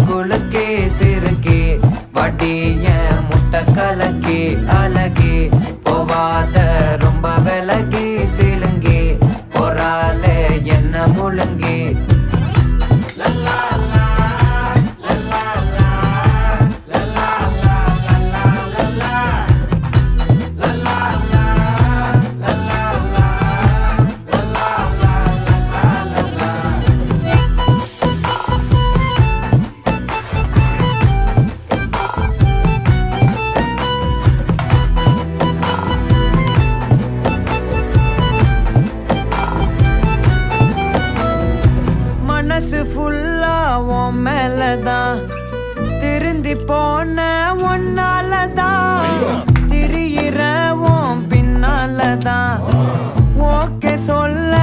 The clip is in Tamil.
குலுக்கே சிறுக்கே வடிய முட்டை கலக்கே அழகே போவாத ரொம்ப விலகி சிலுங்கி போறாலே என்ன முழுங்கி மனசு ஃபுல்லா உன் மேலதான் திருந்தி போன ஒன்னாலதான் திரியிற உன் பின்னாலதான் ஓகே சொல்ல